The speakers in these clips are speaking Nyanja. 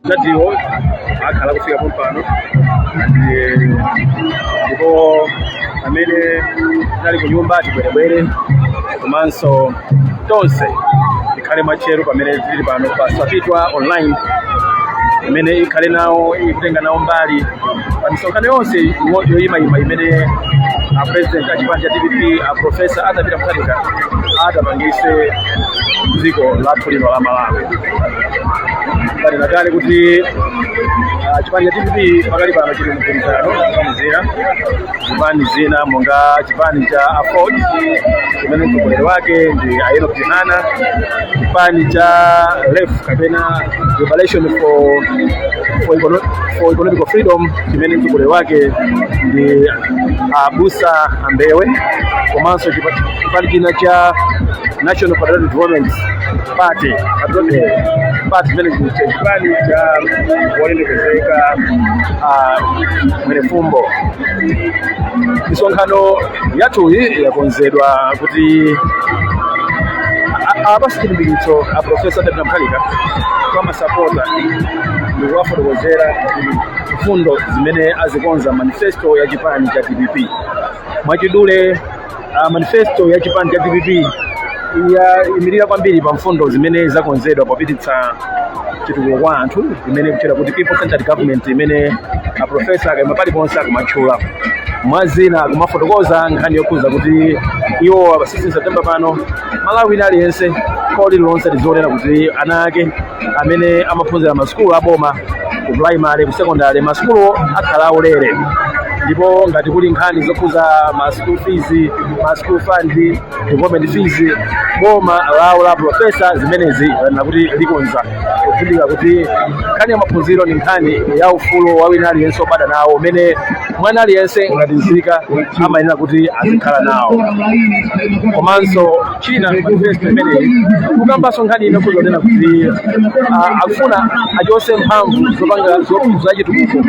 Tatiwo akhala kufika pompano ndipo amene nali ku nyumba tibwerebwere komanso tonse ikhale mwachero pamene tili pano pa Sapitwa online imene ikhale nawo ikutenga nawo mbali pa misonkhano yonse yoyimayima imene president achipani cha DPP Professor Arthur Mutharika adapangise dziko lathu lino la Malawi. Nakale kuti chipani cha DPP pakali pano chili mgwirizano kufanizira chipani zina monga chipani cha Afford chimene mtsogoleri wake ndi Enoch Tinana, chipani cha LEF kapena Revolution for Economic Freedom chimene mtsogoleri wake ndi Abusa Ambewe, komanso chipani china cha National Patriotic Development Party management chipani cha kuondekezeka Mwerefumbo. Misonkhano yathu iyi yakonzedwa kuti abasilimbikitso a Professor Arthur Mutharika kwa masapota ndi kuwafotokozera mfundo zimene azikonza manifesto ya chipani cha DPP. Mwachidule manifesto ya chipani cha DPP imirira kwambiri pa mfundo zimene zakonzedwa popititsa chitukuko kwa anthu imene kuchera kuti people centered government imene a professor akayima paliponse akumatchula mwazina kumafotokoza nkhani yokuza kuti iwo pa 16 September pano Malawi aliyense kodi lonse lizolera kuti ana ake amene amaphunzira masukulu aboma ku primary ku secondary masukulu akhala aulere, ndipo ngati kuli nkhani zokuza ma school fees, ma school fund, development fees, boma lawo la professor zimenezi nakuti likonza kuzindika kuti nkhani ya maphunziro ni nkhani ya ufulu wa wina aliyense obada nawo umene mwana aliyense ngati nzika amayenera kuti azikhala nawo. Komanso china manifesto imeneyi kukambanso nkhani ino kuzonena kuti akufuna achose mphamvu zopanga zachitukuko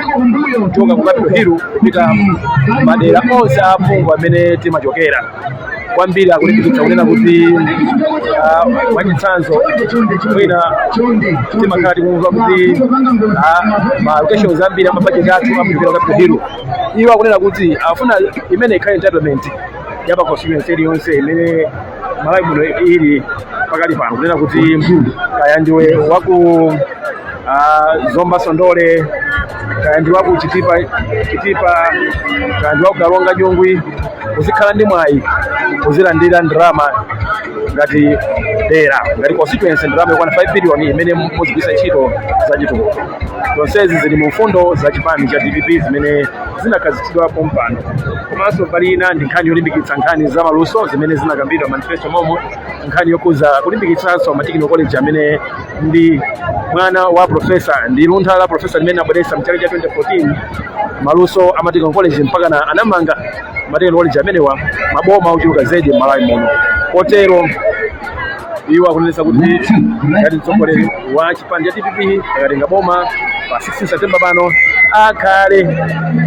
kuchoka ku Capitol Hill kupita madera onse aphungu amene timachokera kwambiri akulimbikitsa kunena kuti mwachitsanzo mwina timakhala tikumva kuti ma locations ambiri amabudget athu amapita ku Capitol Hill. Iwo akunena kuti afuna imene ikhale entitlement ya pa constituency yonse imene Malawi muno ili pakali pano, kunena kuti kaya ndiwe waku Zomba Sondole, kaya ndiwe waku Chitipa, kaya ndiwe waku Kalonga Jungwi, uzikhala ndi mwayi uzilandira ndrama ngati dera ngati constituency ndrama yakwana 5 billion imene muzigwisa ntchito za chitukuko. Zonsezi zili mu mfundo za chipani cha DPP zimene zinakhazikitsidwa pompano. Komanso pali ina ndi nkhani yolimbikitsa nkhani za maluso zimene zinakambidwa manifesto momwe, nkhani yokuza kulimbikitsanso Technical College amene ndi mwana wa professor ndi luntha la professor limene abweresa mchaka cha 2014 maluso a Technical College mpaka na anamanga Technical College amenewa maboma uchuluka zedi Malawi muno. Kotero iwo akunenesa kuti ngati mtsogoleri wa chipani cha DPP akatenga boma pa 16 September pano akhale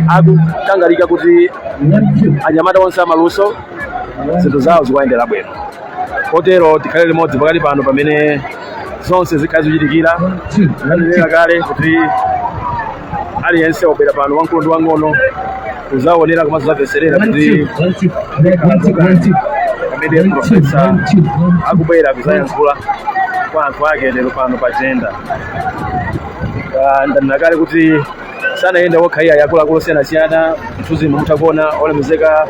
akutangalika kuti anyamata onse amaluso zinthu zawo zikuyendera bwino. Kotero tikhale limodzi pakali pano pamene zonse zikhale zikuchitikira. Ndinena kale kuti aliyense obwera pano wankulu ndi wang'ono uzaonera komanso zaveserera kuti amene professor akubwera kuzayankhula kwa anthu ake lero pano pa agenda. Ndanena kale kuti sanayenda wokha iya yakuluakulu osiyanasiyana mthunzi mutakuona olemezeka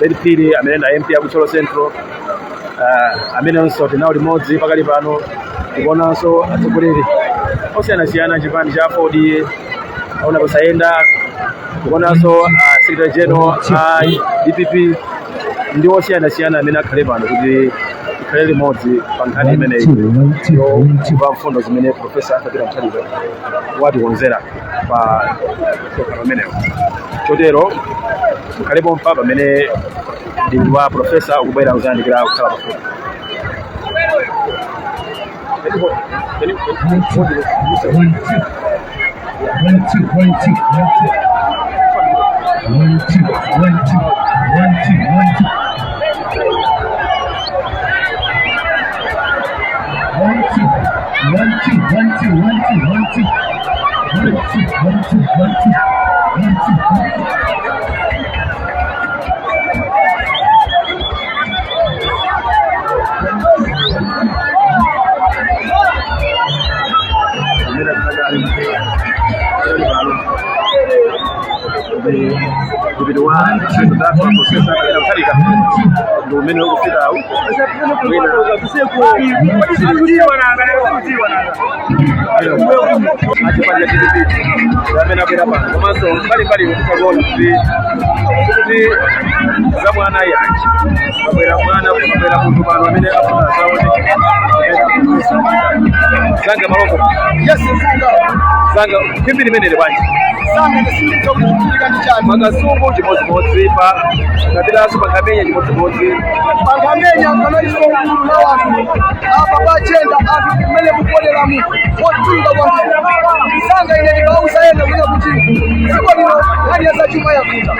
Bedpili amene ndi MP ya Cholo Central, amenenso tinawo limodzi pakali pano. Tikuonanso atsogoleri osiyanasiyana chipani cha Afford aona kusayenda. Tikuonanso Secretary General DPP ndi osiyanasiyana amene akhale pano kuti ikhale limodzi pa nkhani imeneyi yokuva mfundo zimene Professor Arthur Mutharika watikonzera pa pamenewo. Chotero ikhale pompa pamene ndi wa professor ukubwera kuzayandikira kukhala pafupi. One, two. Sanga kimbiri menere banje sanga ndisindika kutumika ndichani magasungu chimodzi pa katira asu makamenya chimodzi makamenya kanali so na watu apa bachenda afi kumele kukolera mu otunga wangu sanga ine ndikausa yenda kuja kuti siko lino hali ya chuma ya kuta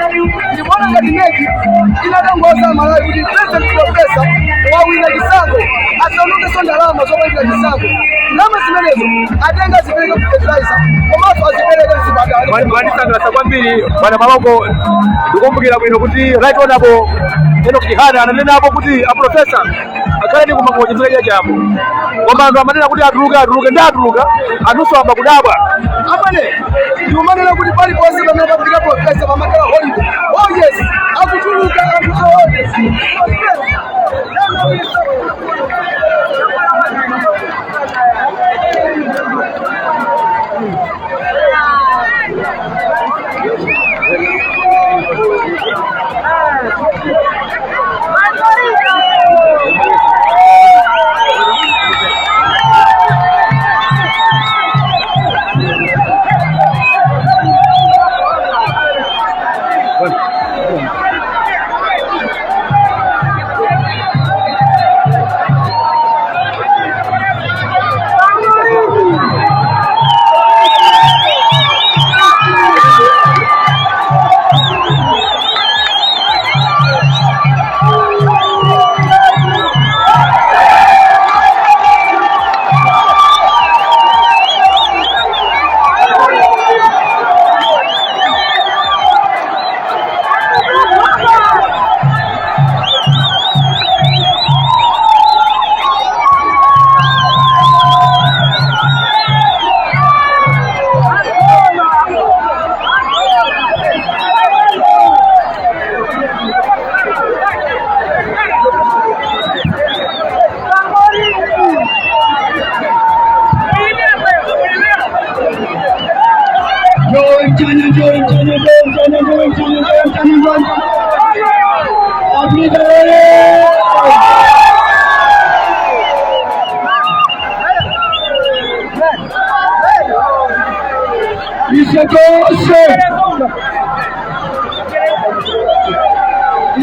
ndibona ngati neki inadangoza malai kuti pesa wawina kisango asanuke so ndalama zo wawina kisango nama zimenezo atenga zipeleka kufertilizer komaso azipeleka zibadala bani sanga kwambiri bana maloko ndikumbukira bwino kuti right honorable eno kihana ananena hapo kuti a professor akale ndi kumangoje zile jambo koma ndo amanena kuti atuluke ndatuluka anusomba kudabwa apane ndiumanena kuti pali pose pamene pafika professor pamakala holiday oh yes akutuluka akutuluka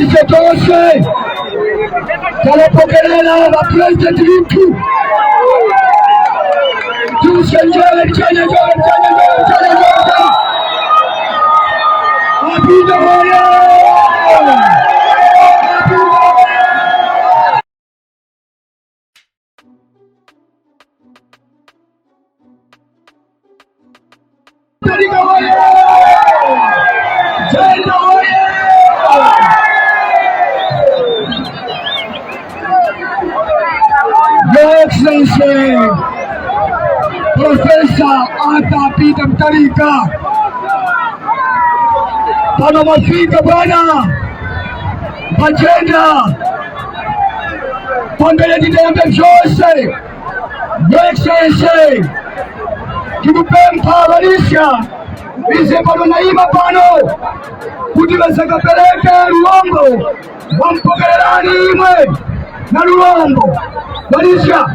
Isitoshe talapokelea wa president wetu tusenjele chanya apida moyo Excellency Professor Arthur Peter Mutharika pano mafika bwana agenda pambele ndidembe vyose. Excellency tikupempha balisha ize pano naima pano kuti basakapeleke Lulombo wampokererani imwe na Lulombo Balisha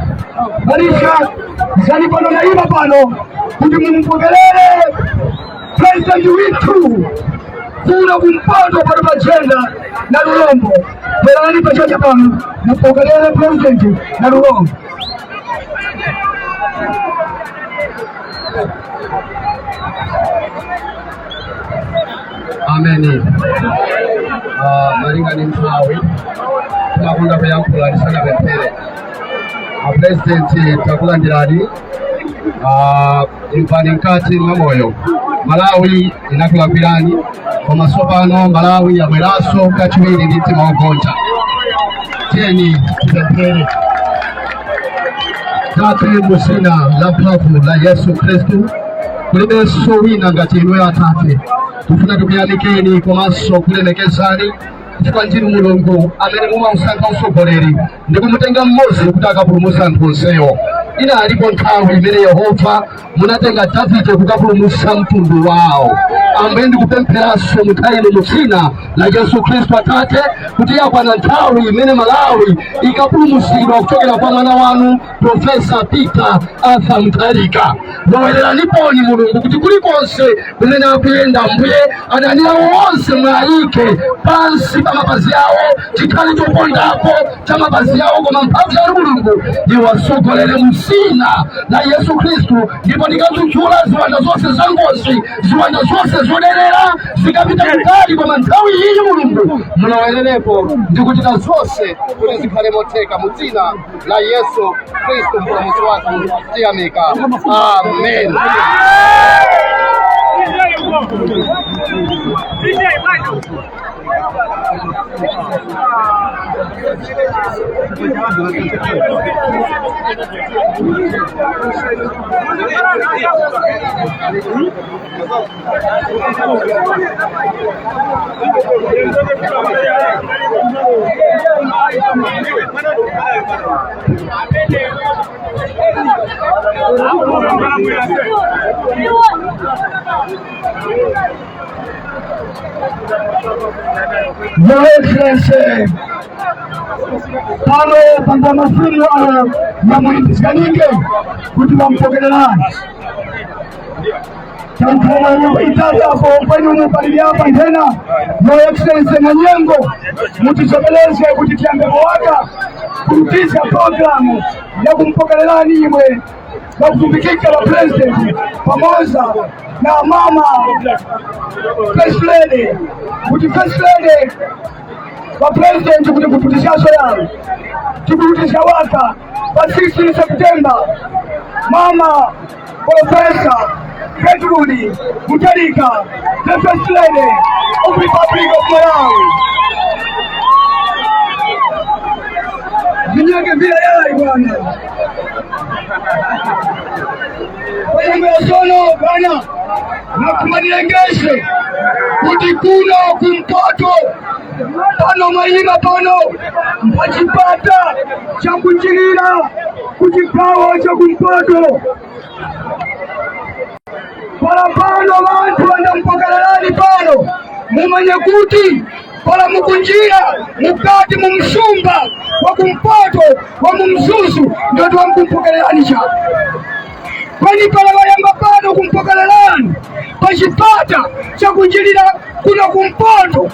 zali pano naima pano kuti mumpokelele president wetu kuna kumpando pano pagenda na Lulombo berani pachacha pano mumpokelele president na Lulombo. Amen. Maringa ni mtawi tunakunda kuyankula lisana bepele President takulandirani impani nkati mwamoyo Malawi inakulambirani kwa masopano Malawi ya mwelaso kachiwili niti maugonja teni tupempere tate musina la pafu la Yesu Kristu kulibeso wina ngati inwe atate tufuna tukuyanikeni kwa maso kulemekezani kwa njini mulungu amene muma usanka usogoleri ndipo mutenga mmozi kutaka pulumusa ntonseyo ina alipo nthawi imene Yehova munatenga Davide kukapulumusa mtundu wawo amene ndikupempheranso munthawi ino mudzina la Yesu Kristu atate kuti yakwana nthawi imene Malawi ikapulumusidwa kuchokera kwa mwana wanu Profesa Peter Arthur Mutharika lowereraniponi mulungu kuti kulikonse kumene akuyenda mbuye adani awo onse mwayike pansi pa mapazi yawo chikhali chopondapo cha mapazi yawo koma mphamvu ya mulungu iwasogolere mzina la Yesu Kristu ndipo ndikadzudzula ziwanda zonse za ngozi ziwanda zonse zoderera zikapita kutali koma nthawi iyi mulungu mulowererepo ndikuchita zonse kuti zikhale motheka mzina la Yesu Kristu mpulumutsi wathu tiyamika amen. Your Excellency, pale panda masimu ya muitikanike kuti wampokelelani tangu itaja hapo kwenye umupalili hapa tena. Your Excellency Manyengo mutisogeleze kuti tiambeko waka kurutisha programu ya kumpokelelani imwe na kutumbikika wa president pamoja na mama First Lady kuti First Lady wa president kuti kututisha soya kututisha waka pa 16 September mama Profesa Gertrude Mutharika, the First Lady of the Republic of Malawi. Vinyage vile yai bwana. Kwa hiyo bwana na kumanilengeshe kuti kuno kumpoto pano mayima pano mpachipata cha kuchilira kuchikawo cha kumpoto para pano vantu vandampokelelani pano mumanye kuti para mukunjira mukati mumsumba wa kumpoto wa mumzuzu ndio twamkumpokelelani cha kwani para wayamba pano kumpokelelani pachipata cha kunjilira kuno kumpoto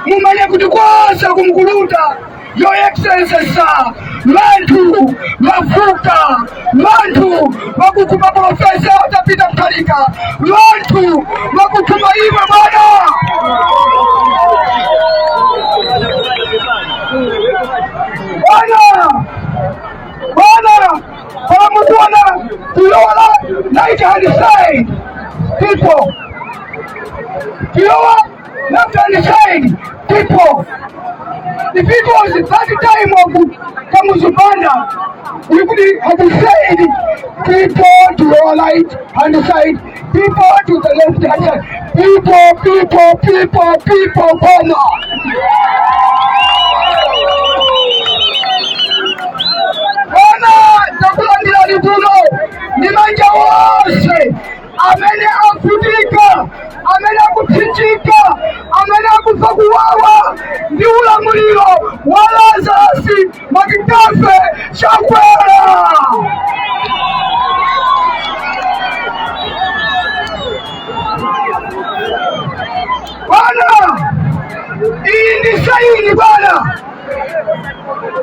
mumanye kuti kwasa kumkuluta Your Excellency sa vantu vafuka vantu vakukuma Profesa Peter Mutharika vantu vakukuma iwe bwana bwana pamukuona kuyola right hand side people kuyola left hand side people. The people at the time of Kamuzubanda, we could have said people to your right hand side, people to the left hand side, people, Boma. Bwana, takulandira libuno, ni manja wose, amene akutika, amene akuchinjika, amene akufa kuwawa, ndi ulamuliro wa Lazarus Mwakitafe Chakwera. Bwana, iyi ndi saini bwana,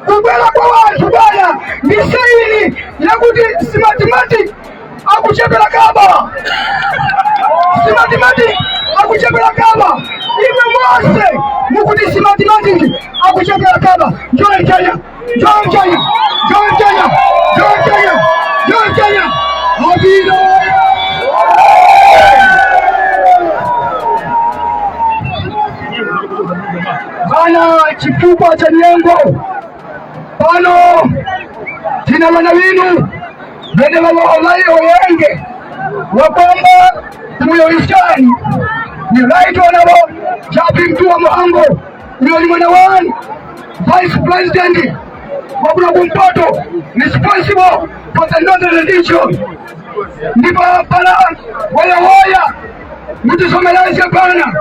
kubwera kwa wanthu bwana, ndi saini yakuti si mathematics akuchepera kaba, si mathematics akuchepera kaba, iwe mwase mukuti si mathematics akuchepera kaba, njoo Kenya John Kenya, John Kenya, John Kenya, John Kenya, Abida bana kikubwa cha Nyengo bano tina wana winu bende wawaolai oyenge wakwamba muyo iskani ni right honorable Chapi Mtua Muhango uyo ni mwana wani Vice President Wabula Kumpoto responsible for the Northern Region ndipa pala waya mutisomeleze bana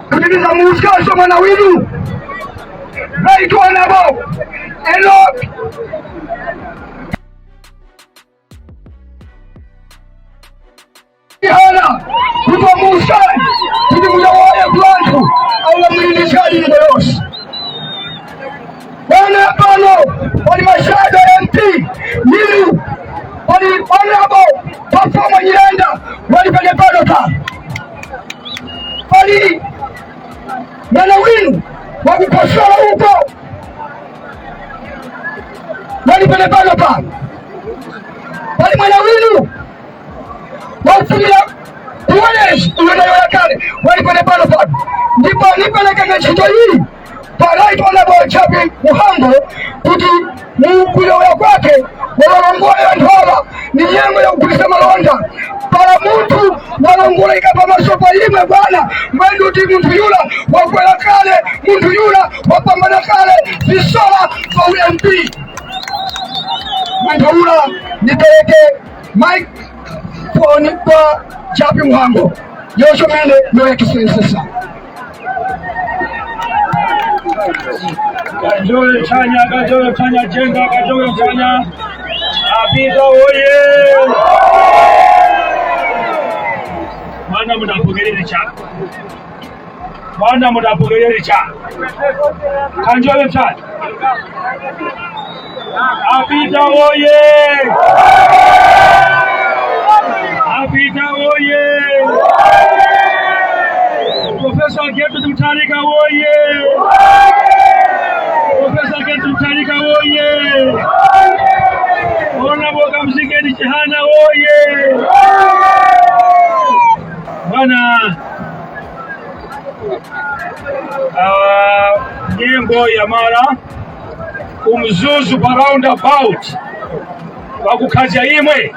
kutimiza muskaso mwana winu right honorable Enoch Hana kutoa muskani kutimuja waya blanku au mwilishaji ni boyosi wana pano wali mashada MP nilu wali honorable Pafoma Nyirenda wali pale pano ta wali mwana winu wakukosola huko wali pale pano ta wali mwana winu wakufunia uweneshi uweneyo kale wali pale pano ta ndipo nipeleka ngechito hii Parai honorable Chapi Muhango kuti mukuyoya kwake walongola ya ndola ni yengo ya ukulisa malonda para muntu walongola ikapa masopa imwe bwana mwendu ti muntu yula wakwela kale muntu yula wapambana kale visola kwa UMP mwendu yula nipeleke Mike kwa Chapi Muhango Yosho mende noya kisensesa Kajoyo chanya jenga, Kajoyo chanya Abida oye! Bwana mudapogelele cha Kajoyo chanya Abida oye! Abida oye! Professor Getu Mtarika oye! Professor Getu Mtarika oye! Honorable Kamzigeni Chihana oye! Bwana Nyengo ya Mara umzuzu pa roundabout wakukaja imwe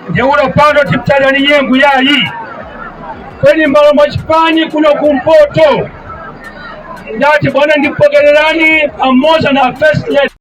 ndeula pando tiptana ni Nyengo yayi kweni mbalo machipani kuno kumpoto ndati bwana ndipogelelani pamoja na first lady